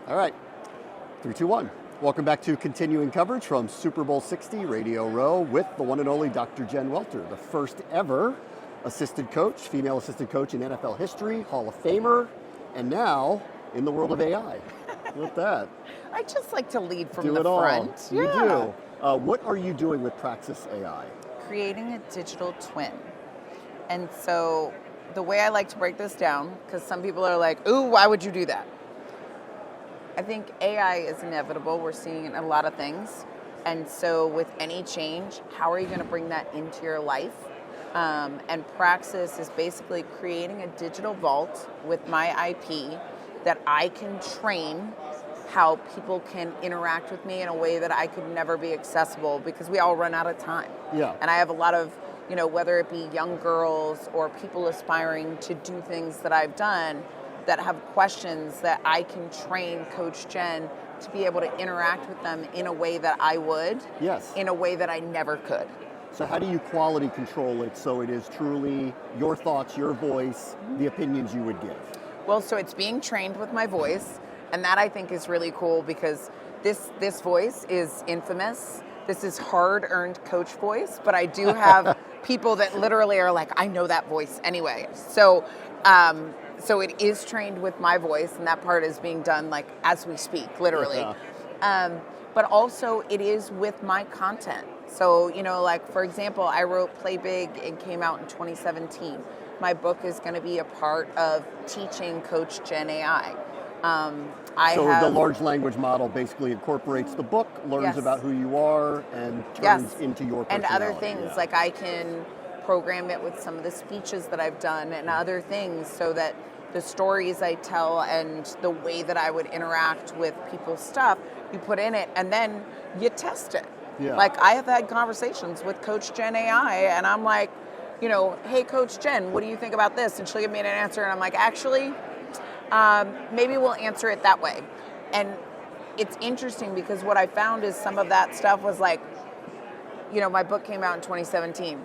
All right, 3, 2, 1. Welcome back to continuing coverage from Super Bowl 60 Radio Row with the one and only Dr. Jen Welter, the first ever assistant coach, female assistant coach in NFL history, Hall of Famer, and now in the world of AI. Look at that. I just like to lead from Do the it all. front. You Yeah. do. What are you doing with Praxis AI? Creating a digital twin. And so the way I like to break this down, because some people are like, ooh, why would you do that? I think AI is inevitable. We're seeing it in a lot of things. And so with any change, how are you going to bring that into your life? And Praxis is basically creating a digital vault with my IP that I can train how people can interact with me in a way that I could never be accessible because we all run out of time. Yeah. And I have a lot of, whether it be young girls or people aspiring to do things that I've done that have questions that I can train Coach Jen to be able to interact with them in a way that I would, Yes. in a way that I never could. So how do you quality control it so it is truly your thoughts, your voice, the opinions you would give? Well, so it's being trained with my voice, and that I think is really cool because this voice is infamous. This is hard-earned coach voice, but I do have people that literally are like, I know that voice anyway. So it is trained with my voice, and that part is being done like as we speak, literally. Yeah. But also it is with my content. So, like for example, I wrote Play Big and came out in 2017. My book is going to be a part of teaching Coach Jen AI. The large language model basically incorporates the book, learns Yes. about who you are, and turns into your and personality. other things. Yeah. Like I can program it with some of the speeches that I've done and other things so that the stories I tell and the way that I would interact with people's stuff, you put in it and then you test it. Yeah. Like I have had conversations with Coach Jen AI and I'm like, hey Coach Jen, what do you think about this? And she'll give me an answer and I'm like, actually, maybe we'll answer it that way. And it's interesting because what I found is some of that stuff was like, my book came out in 2017.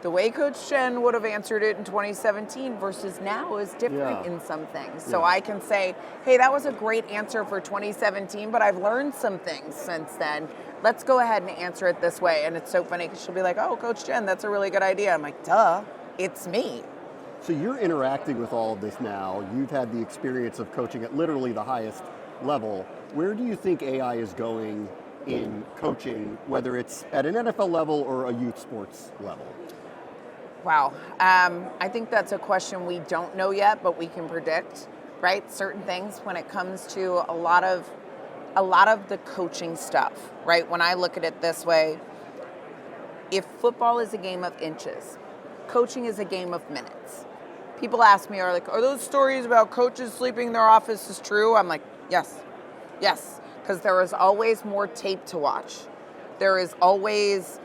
The way Coach Jen would have answered it in 2017 versus now is different in some things. So I can say, hey, that was a great answer for 2017, but I've learned some things since then. Let's go ahead and answer it this way. And it's so funny because she'll be like, oh, Coach Jen, that's a really good idea. I'm like, duh, it's me. So you're interacting with all of this now. You've had the experience of coaching at literally the highest level. Where do you think AI is going in coaching, whether it's at an NFL level or a youth sports level? Wow. I think that's a question we don't know yet, but we can predict, right? Certain things when it comes to a lot of the coaching stuff, right? When I look at it this way, if football is a game of inches, coaching is a game of minutes. People ask me, are those stories about coaches sleeping in their offices true? I'm like, yes, because there is always more tape to watch. There is always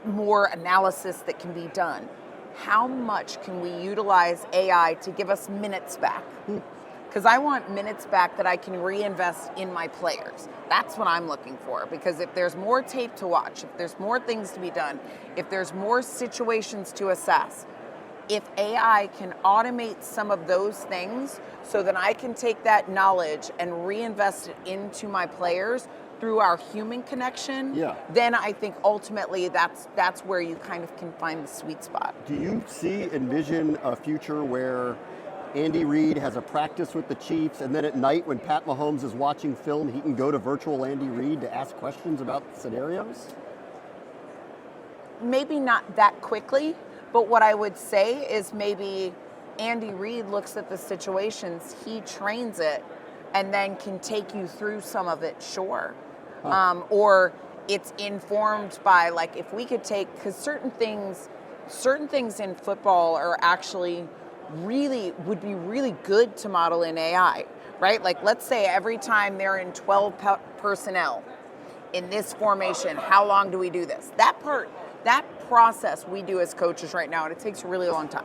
more analysis that can be done. How much can we utilize AI to give us minutes back? Because I want minutes back that I can reinvest in my players. That's what I'm looking for. Because if there's more tape to watch, if there's more things to be done, if there's more situations to assess, if AI can automate some of those things so that I can take that knowledge and reinvest it into my players through our human connection, then I think ultimately that's where you kind of can find the sweet spot. Do you envision a future where Andy Reid has a practice with the Chiefs, and then at night when Pat Mahomes is watching film, he can go to virtual Andy Reid to ask questions about scenarios? Maybe not that quickly, but what I would say is maybe Andy Reid looks at the situations, he trains it, and then can take you through some of it, sure. Or it's informed by, like, if we could take, because certain things in football are actually would be really good to model in AI, right? Like, let's say every time they're in 12 personnel in this formation, how long do we do this? That process we do as coaches right now, and it takes a really long time,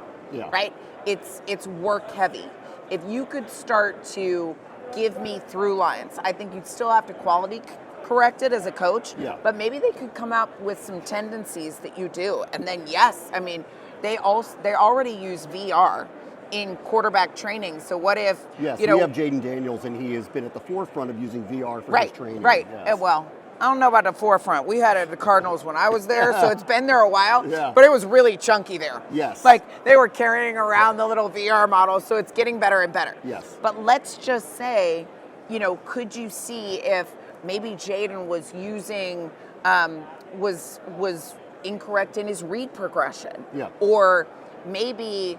right? It's work heavy. If you could start to give me through lines, I think you'd still have to quality correct it as a coach, but maybe they could come up with some tendencies that you do. And then, yes, I mean, they already use VR in quarterback training. So what if, Yes, you know, we have Jaden Daniels, and he has been at the forefront of using VR for his training. Right. Yes. Well, I don't know about the forefront. We had it at the Cardinals when I was there, so it's been there a while. Yeah. But it was really chunky there. Yes. Like they were carrying around the little VR model, so it's getting better and better. Yes. But let's just say, you know, could you see if maybe Jaden was using was incorrect in his read progression? Yeah. Or maybe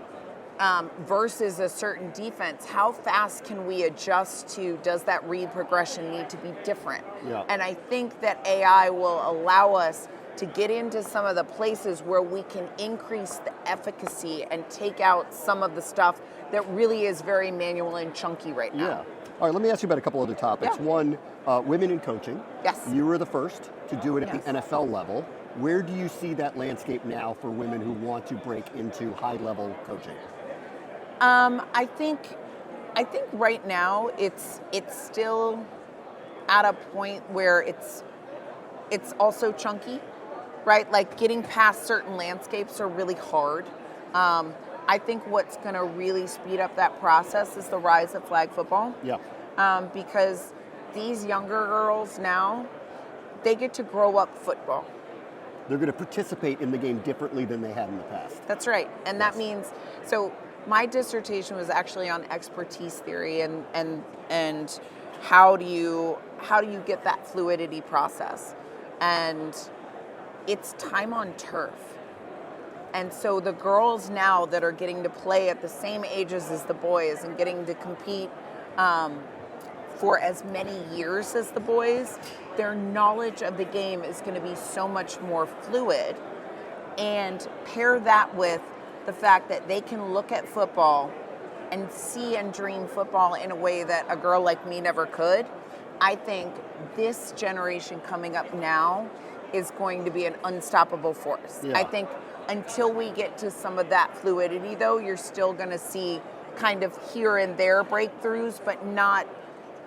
versus a certain defense, how fast can we adjust to, does that read progression need to be different? Yeah. And I think that AI will allow us to get into some of the places where we can increase the efficacy and take out some of the stuff that really is very manual and chunky right now. Yeah. All right, let me ask you about a couple other topics. Yeah. One, women in coaching. Yes. You were the first to do it at Yes. the NFL level. Where do you see that landscape now for women who want to break into high-level coaching? I think right now it's still at a point where it's also chunky, right? Like getting past certain landscapes are really hard. I think what's going to really speed up that process is the rise of flag football. Yeah. Because these younger girls now, they get to grow up football. They're going to participate in the game differently than they had in the past. That's right. And that means, so my dissertation was actually on expertise theory and how do you get that fluidity process? And it's time on turf. And so the girls now that are getting to play at the same ages as the boys and getting to compete for as many years as the boys, their knowledge of the game is going to be so much more fluid. And pair that with the fact that they can look at football and see and dream football in a way that a girl like me never could. I think this generation coming up now is going to be an unstoppable force. Yeah. I think until we get to some of that fluidity, though, you're still going to see kind of here and there breakthroughs, but not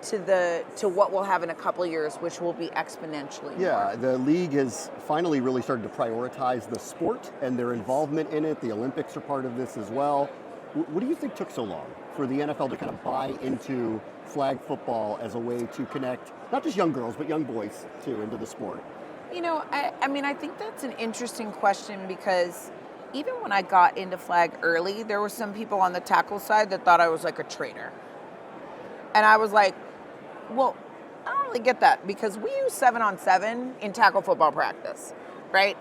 to what we'll have in a couple of years, which will be exponentially Yeah, more. the league has finally really started to prioritize the sport and their involvement in it. The Olympics are part of this as well. What do you think took so long for the NFL to kind of buy into flag football as a way to connect not just young girls, but young boys too into the sport? You know, I think that's an interesting question because even when I got into flag early, there were some people on the tackle side that thought I was like a traitor. And I was like, well, I don't really get that because we use 7-on-7 in tackle football practice, right?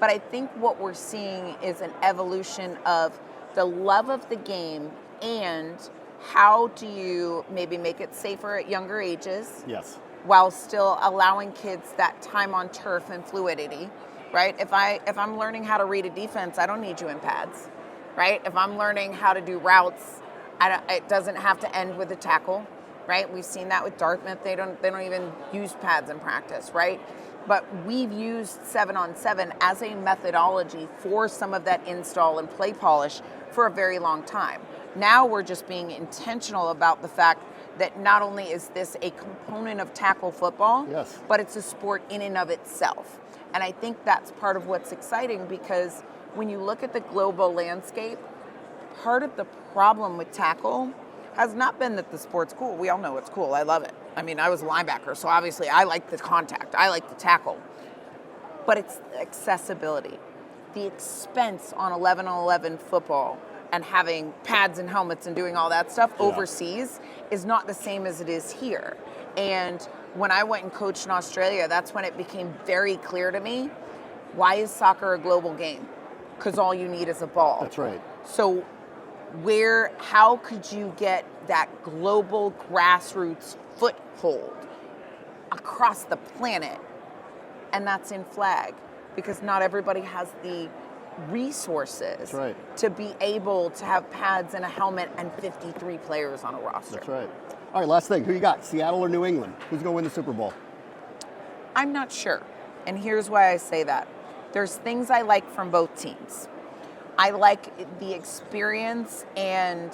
But I think what we're seeing is an evolution of the love of the game and how do you maybe make it safer at younger ages? Yes. While still allowing kids that time on turf and fluidity, right? If I'm learning how to read a defense, I don't need you in pads, right? If I'm learning how to do routes, it doesn't have to end with a tackle, right? We've seen that with Dartmouth. They don't even use pads in practice, right? But we've used 7-on-7 as a methodology for some of that install and play polish for a very long time. Now we're just being intentional about the fact that not only is this a component of tackle football, Yes. but it's a sport in and of itself. And I think that's part of what's exciting because when you look at the global landscape, part of the problem with tackle has not been that the sport's cool. We all know it's cool. I love it. I mean, I was a linebacker, so obviously I like the contact. I like the tackle. But it's accessibility. The expense on 11-on-11 football and having pads and helmets and doing all that stuff overseas is not the same as it is here. And when I went and coached in Australia, that's when it became very clear to me, why is soccer a global game? Because all you need is a ball. That's right. So how could you get that global grassroots foothold across the planet? And that's in flag, because not everybody has the resources to be able to have pads and a helmet and 53 players on a roster. That's right. All right, last thing. Who you got, Seattle or New England? Who's going to win the Super Bowl? I'm not sure. And here's why I say that. There's things I like from both teams. I like the experience and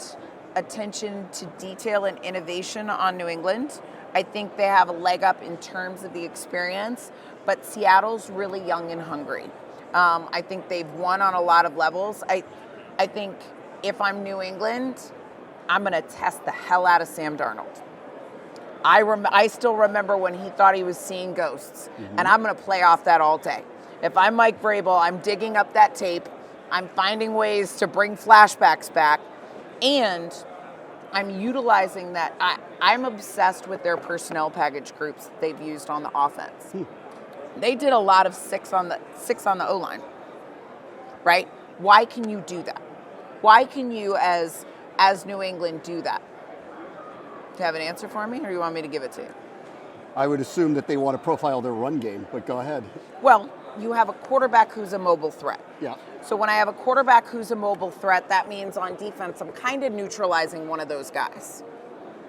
attention to detail and innovation on New England. I think they have a leg up in terms of the experience, but Seattle's really young and hungry. I think they've won on a lot of levels. I think if I'm New England, I'm going to test the hell out of Sam Darnold. I still remember when he thought he was seeing ghosts, and I'm going to play off that all day. If I'm Mike Vrabel, I'm digging up that tape. I'm finding ways to bring flashbacks back, and I'm utilizing that. I'm obsessed with their personnel package groups they've used on the offense. They did a lot of six on the O-line, right? Why can you do that? Why can you, as New England, do that? Do you have an answer for me, or do you want me to give it to you? I would assume that they want to profile their run game, but go ahead. Well, you have a quarterback who's a mobile threat. Yeah. So when I have a quarterback who's a mobile threat, that means on defense, I'm kind of neutralizing one of those guys,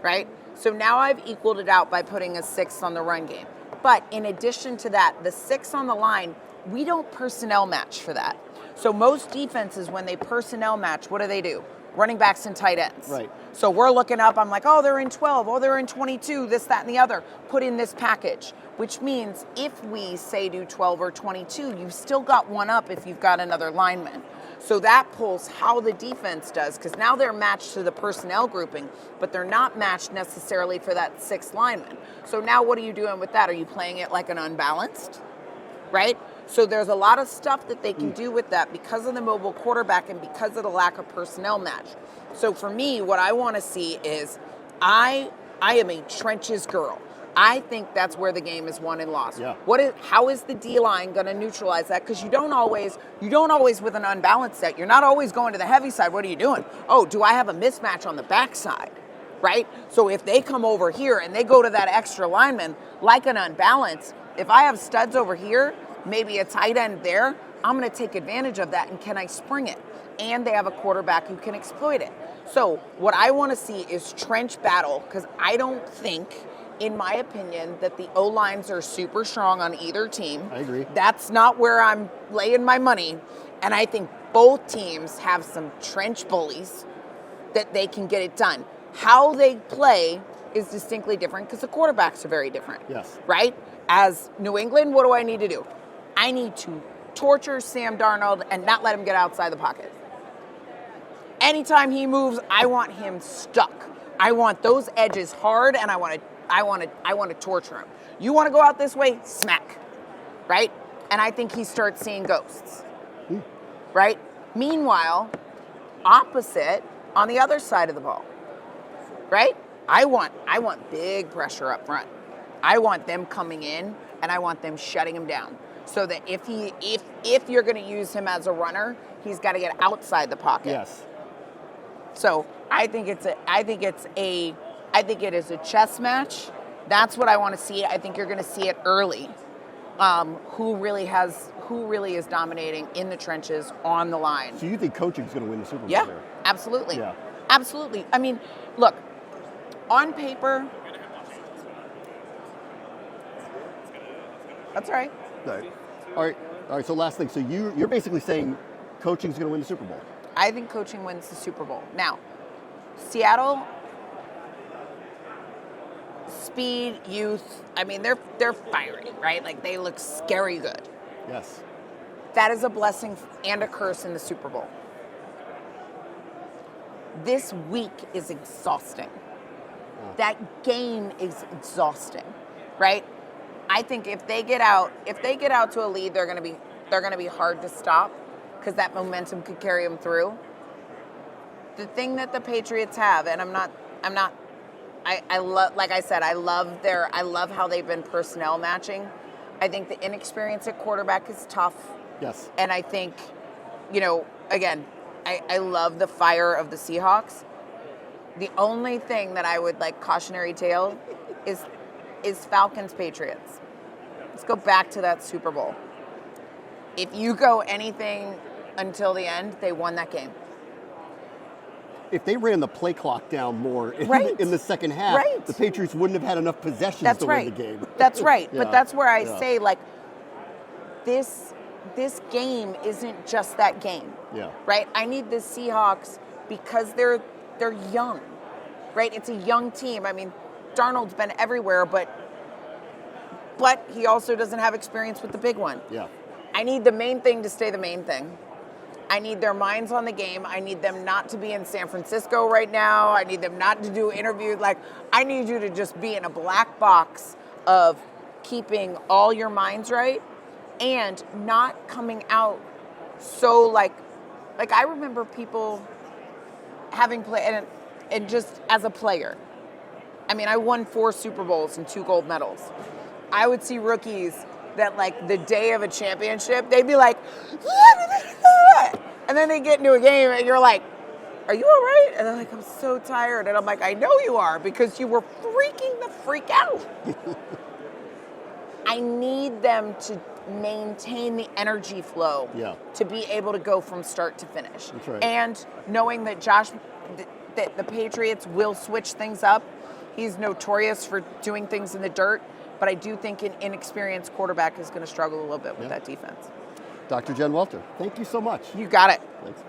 right? So now I've equaled it out by putting a 6 on the run game. But in addition to that, the 6 on the line, we don't personnel match for that. So most defenses, when they personnel match, what do? Running backs and tight ends. Right. So we're looking up, I'm like, oh, they're in 12, oh, they're in 22, this, that, and the other. Put in this package, which means if we say do 12 or 22, you've still got one up if you've got another lineman. So that pulls how the defense does, because now they're matched to the personnel grouping, but they're not matched necessarily for that 6th lineman. So now what are you doing with that? Are you playing it like an unbalanced, right? So there's a lot of stuff that they can do with that because of the mobile quarterback and because of the lack of personnel match. So for me, what I want to see is I am a trenches girl. I think that's where the game is won and lost. Yeah. How is the D-line going to neutralize that? Because you don't always with an unbalanced set. You're not always going to the heavy side. What are you doing? Oh, do I have a mismatch on the backside? Right? So if they come over here and they go to that extra lineman like an unbalanced, if I have studs over here, maybe a tight end there, I'm going to take advantage of that, and can I spring it? And they have a quarterback who can exploit it. So what I want to see is trench battle, because I don't think, in my opinion, that the O-lines are super strong on either team. I agree. That's not where I'm laying my money. And I think both teams have some trench bullies that they can get it done. How they play is distinctly different because the quarterbacks are very different. Yes. Right? As New England, what do I need to do? I need to torture Sam Darnold and not let him get outside the pocket. Anytime he moves, I want him stuck. I want those edges hard, and I want to torture him. You want to go out this way? Smack. Right? And I think he starts seeing ghosts. Right? Meanwhile, opposite on the other side of the ball. Right? I want big pressure up front. I want them coming in, and I want them shutting him down. So that if you're going to use him as a runner, he's got to get outside the pocket. Yes. So I think it is a chess match. That's what I want to see. I think you're going to see it early. Who really is dominating in the trenches on the line? So you think coaching is going to win the Super Bowl? Yeah, there? absolutely. Yeah. Absolutely. I mean, look, on paper, that's right. All right. So last thing. So you're basically saying coaching is going to win the Super Bowl. I think coaching wins the Super Bowl. Now, Seattle, speed, youth. I mean, they're fiery, right? Like they look scary good. Yes. That is a blessing and a curse in the Super Bowl. This week is exhausting. That game is exhausting, right? I think if they get out to a lead, they're going to be hard to stop because that momentum could carry them through. The thing that the Patriots have, and I love, like I said, I love how they've been personnel matching. I think the inexperience at quarterback is tough. Yes. And I think, again, I love the fire of the Seahawks. The only thing that I would like cautionary tale is Falcons Patriots. Let's go back to that Super Bowl. If you go anything until the end, they won that game. If they ran the play clock down more in the second half, right. the Patriots wouldn't have had enough possessions to win the game. That's right. Yeah. But that's where I say, like, this game isn't just that game. Yeah. Right? I need the Seahawks because they're young. Right? It's a young team. I mean, Darnold's been everywhere, but he also doesn't have experience with the big one. Yeah. I need the main thing to stay the main thing. I need their minds on the game. I need them not to be in San Francisco right now. I need them not to do interviews. Like, I need you to just be in a black box of keeping all your minds right and not coming out so like I remember people having played, and just as a player, I mean, I won 4 Super Bowls and 2 gold medals. I would see rookies that, like, the day of a championship, they'd be like, and then they get into a game and you're like, are you all right? And they're like, I'm so tired. And I'm like, I know you are, because you were freaking the freak out. I need them to maintain the energy flow to be able to go from start to finish. That's right. And knowing that that the Patriots will switch things up. He's notorious for doing things in the dirt, but I do think an inexperienced quarterback is going to struggle a little bit with that defense. Dr. Jen Welter, thank you so much. You got it. Thanks.